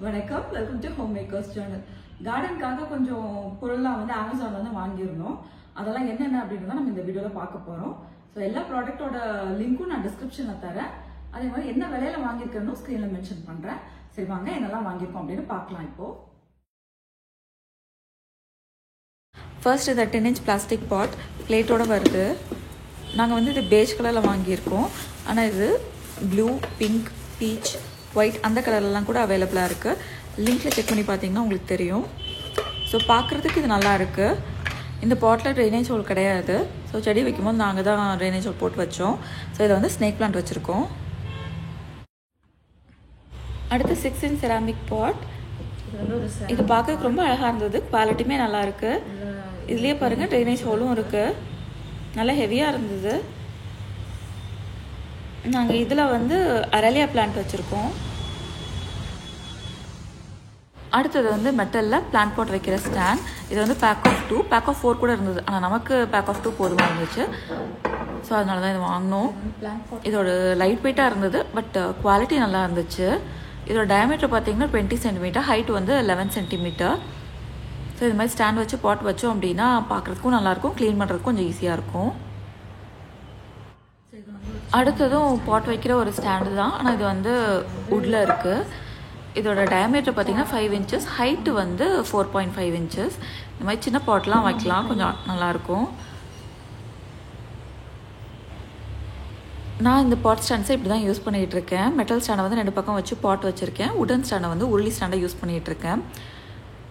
வணக்கம், welcome to home makers channel. கார்டனுக்காக கொஞ்சம் பொருள்லாம் வந்து அமேசான்ல வந்து வாங்கியிருந்தோம். அதெல்லாம் என்னென்ன அப்படின்றத நம்ம இந்த வீடியோல பார்க்க போறோம். ஸோ எல்லா ப்ராடக்டோட லிங்க்கும் நான் டிஸ்கிரிப்ஷன்ல தரேன். அதே மாதிரி என்ன விலையில வாங்கியிருக்கேன்னு ஸ்கிரீன்ல மென்ஷன் பண்றேன். சரி வாங்க என்னெல்லாம் வாங்கியிருக்கோம் அப்படின்னு பார்க்கலாம். இப்போ ஃபர்ஸ்ட் இந்த 10 inch பிளாஸ்டிக் பாட் பிளேட்டோட வருது. நாங்கள் வந்து இது பேஜ் கலரில் வாங்கியிருக்கோம். ஆனால் இது ப்ளூ, பிங்க், பீச், ஒயிட் அந்த கலர்லாம் கூட அவைலபிளாக இருக்குது. லிங்க்கில் செக் பண்ணி பார்த்தீங்கன்னா உங்களுக்கு தெரியும். ஸோ பார்க்குறதுக்கு இது நல்லா இருக்குது. இந்த பாட்டில் ட்ரைனேஜ் ஹோல் கிடையாது. ஸோ செடி வைக்கும்போது நாங்கள் தான் ட்ரைனேஜ் ஹோல் போட்டு வச்சோம். ஸோ இதில் வந்து ஸ்னேக் பிளான்ட் வச்சுருக்கோம். அடுத்து 6 inch செராமிக் பாட். இது பார்க்கறதுக்கு ரொம்ப அழகாக இருந்தது. குவாலிட்டியுமே நல்லா இருக்குது. இதுலேயே பாருங்கள் ட்ரைனேஜ் ஹோலும் இருக்குது. நல்லா ஹெவியாக இருந்தது. நாங்கள் இதில் வந்து அரலியா பிளான்ட் வச்சுருக்கோம். அடுத்தது வந்து மெட்டலில் பிளான்ட் பாட் வைக்கிற ஸ்டாண்ட். இது வந்து பேக் ஆஃப் 2, பேக் ஆஃப் 4 கூட இருந்தது. ஆனால் நமக்கு பேக் ஆஃப் 2 போதுமாக இருந்துச்சு. ஸோ அதனால தான் இது வாங்கினோம். இதோட லைட் வெயிட்டாக இருந்தது, பட் குவாலிட்டி நல்லா இருந்துச்சு. இதோட டயமீட்டர் பார்த்தீங்கன்னா 20 cm, ஹைட் வந்து 11 cm. ஸோ இது மாதிரி ஸ்டாண்ட் வச்சு பாட் வச்சோம் அப்படின்னா பார்க்குறதுக்கும் நல்லாயிருக்கும், க்ளீன் பண்ணுறதுக்கும் கொஞ்சம் ஈஸியாக இருக்கும். அடுத்ததும் பாட் வைக்கிற ஒரு ஸ்டாண்டு தான். ஆனால் இது வந்து வுட்டில் இருக்குது. இதோட டயமீட்டர் பார்த்தீங்கன்னா 5 inches, ஹைட்டு வந்து 4.5 inches. இந்த மாதிரி சின்ன பாட்லாம் வைக்கலாம், கொஞ்சம் நல்லாயிருக்கும். நான் இந்த பாட் ஸ்டாண்ட்ஸை இப்படி தான் யூஸ் பண்ணிகிட்டு இருக்கேன். மெட்டல் ஸ்டாண்டை வந்து 2 பக்கம் வச்சு பாட் வச்சுருக்கேன். உடன் ஸ்டாண்டை வந்து உருளி ஸ்டாண்டை யூஸ் பண்ணிகிட்டு இருக்கேன்.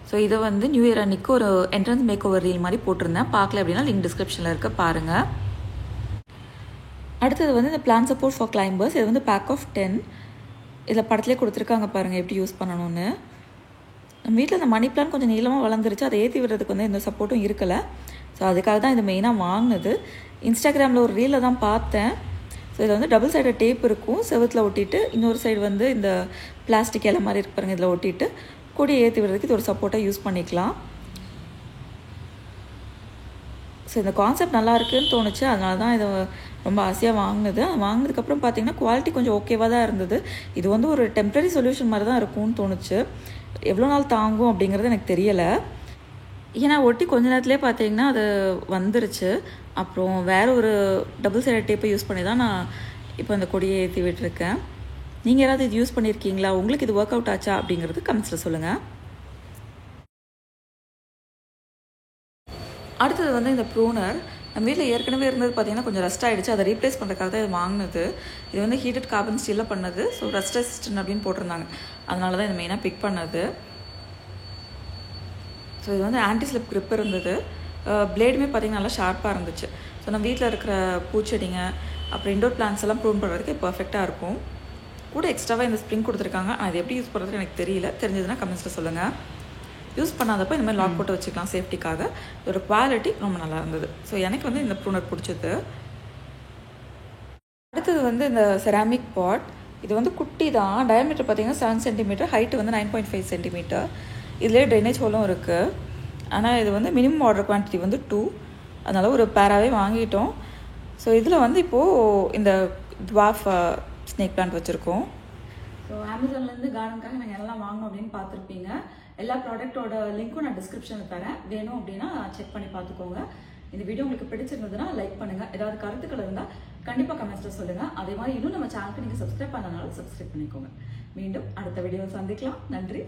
ஸோ இதை வந்து நியூ இயர் அன்னைக்கு ஒரு என்ட்ரன்ஸ் மேக் ஓவர் ரீல் மாதிரி போட்டிருந்தேன். பார்க்கல அப்படின்னா லிங்க் டிஸ்கிரிப்ஷனில் இருக்க பாருங்கள். அடுத்தது வந்து இந்த பிளான் சப்போர்ட் ஃபார் கிளைம்பர்ஸ். இது வந்து பேக் ஆஃப் 10. இதில் படத்துலேயே கொடுத்துருக்காங்க பாருங்கள் எப்படி யூஸ் பண்ணணும்னு. நம்ம வீட்டில் இந்த மணி பிளான் கொஞ்சம் நீளமாக வளர்ந்துருச்சு. அதை ஏற்றி விடுறதுக்கு வந்து எந்த சப்போர்ட்டும் இருக்கலை. ஸோ அதுக்காக தான் இது மெயினாக வாங்கினது. இன்ஸ்டாகிராமில் ஒரு ரீலில் தான் பார்த்தேன். ஸோ இதில் வந்து டபுள் சைடு டேப் இருக்கும், செவத்தில் ஒட்டிட்டு இன்னொரு சைடு வந்து இந்த பிளாஸ்டிக் இலை மாதிரி இருக்கு பாருங்கள், இதில் ஒட்டிட்டு கொடியை ஏற்றி விடுறதுக்கு இது ஒரு சப்போர்ட்டாக யூஸ் பண்ணிக்கலாம். ஸோ இந்த கான்செப்ட் நல்லா இருக்குதுன்னு தோணுச்சு. அதனால தான் இதை ரொம்ப ஆசையாக வாங்கினது. வாங்கினதுக்கப்புறம் பார்த்தீங்கன்னா குவாலிட்டி கொஞ்சம் ஓகேவாக தான் இருந்தது. இது வந்து ஒரு டெம்ப்ரரி சொல்யூஷன் மாதிரி தான் இருக்கும்னு தோணுச்சு. எவ்வளோ நாள் தாங்கும் அப்படிங்கிறது எனக்கு தெரியலை. ஏன்னா ஒட்டி கொஞ்ச நேரத்துலேயே பார்த்தீங்கன்னா அது வந்துருச்சு. அப்புறம் வேறு ஒரு டபுள் சைடு டேப்பை யூஸ் பண்ணி தான் நான் இப்போ அந்த கொடியை ஏற்றி விட்டுருக்கேன். நீங்கள் யாராவது இது யூஸ் பண்ணியிருக்கீங்களா? உங்களுக்கு இது ஒர்க் அவுட் ஆச்சா அப்படிங்கிறது கமெண்ட்ஸில் சொல்லுங்கள். அடுத்தது வந்து இந்த ப்ரூனர். நம்ம வீட்டில் ஏற்கனவே இருந்தது பார்த்தீங்கன்னா கொஞ்சம் ரஸ்ட் ஆகிடுச்சு. அதை ரீப்ளேஸ் பண்ணுறதுக்காக தான் இது வாங்கினது. இது வந்து ஹீட்டட் கார்பன் ஸ்டீலில் பண்ணது. ஸோ ரஸ்ட் ரெசிஸ்டன்ட் அப்படின்னு போட்டிருந்தாங்க. அதனால தான் இது மெயினாக பிக் பண்ணது. ஸோ இது வந்து ஆன்டி ஸ்லிப் கிரிப் இருந்தது. பிளேடுமே பார்த்திங்கன்னா நல்லா ஷார்ப்பாக இருந்துச்சு. ஸோ நம்ம வீட்டில் இருக்கிற பூச்செடிங்க அப்புறம் இண்டோர் பிளான்ஸ் எல்லாம் ப்ரூன் பண்ணுறதுக்கு பர்ஃபெக்டாக இருக்கும். கூட எக்ஸ்ட்ராவாக இந்த ஸ்ப்ரிங் கொடுத்துருக்காங்க. அது எப்படி யூஸ் பண்ணுறது எனக்கு தெரியல. தெரிஞ்சதுன்னா கமெண்ட்ஸில் சொல்லுங்கள். யூஸ் பண்ணாதப்போ இந்த மாதிரி லாக் போட்டு வச்சுக்கலாம் சேஃப்டிக்காக. இதோட குவாலிட்டி ரொம்ப நல்லா இருந்தது. ஸோ எனக்கு வந்து இந்த ப்ரூனர் பிடிச்சது. அடுத்தது வந்து இந்த செராமிக் பாட். இது வந்து குட்டி தான். டயமீட்டர் பார்த்தீங்கன்னா 7 cm, ஹைட்டு வந்து 9.5 cm. இதுலேயே ட்ரைனேஜ் ஹோலும் இருக்குது. ஆனால் இது வந்து மினிமம் ஆர்டர் குவான்டிட்டி வந்து 2. அதனால் ஒரு பேராகவே வாங்கிட்டோம். ஸோ இதில் வந்து இப்போது இந்த டுவார்ஃப் ஸ்னேக் பிளான்ட் வச்சுருக்கோம். ஸோ அமேசான்லேருந்து கார்டனுக்காக நாங்கள் எல்லாம் வாங்கணும் அப்படின்னு பார்த்துருப்பீங்க. எல்லா ப்ராடக்ட்டோட லிங்க்கும் நான் டிஸ்கிரிப்ஷனில் தரேன். வேணும் அப்படின்னா செக் பண்ணி பார்த்துக்கோங்க. இந்த வீடியோ உங்களுக்கு பிடிச்சிருந்ததுன்னா லைக் பண்ணுங்கள். ஏதாவது கருத்துக்கள் இருந்தால் கண்டிப்பாக கமெண்ட்ஸில் சொல்லுங்கள். அதே மாதிரி இன்னும் நம்ம சேனலுக்கு நீங்கள் சப்ஸ்கிரைப் பண்ணனாலும் சப்ஸ்கிரைப் பண்ணிக்கோங்க. மீண்டும் அடுத்த வீடியோவில் சந்திக்கலாம். நன்றி.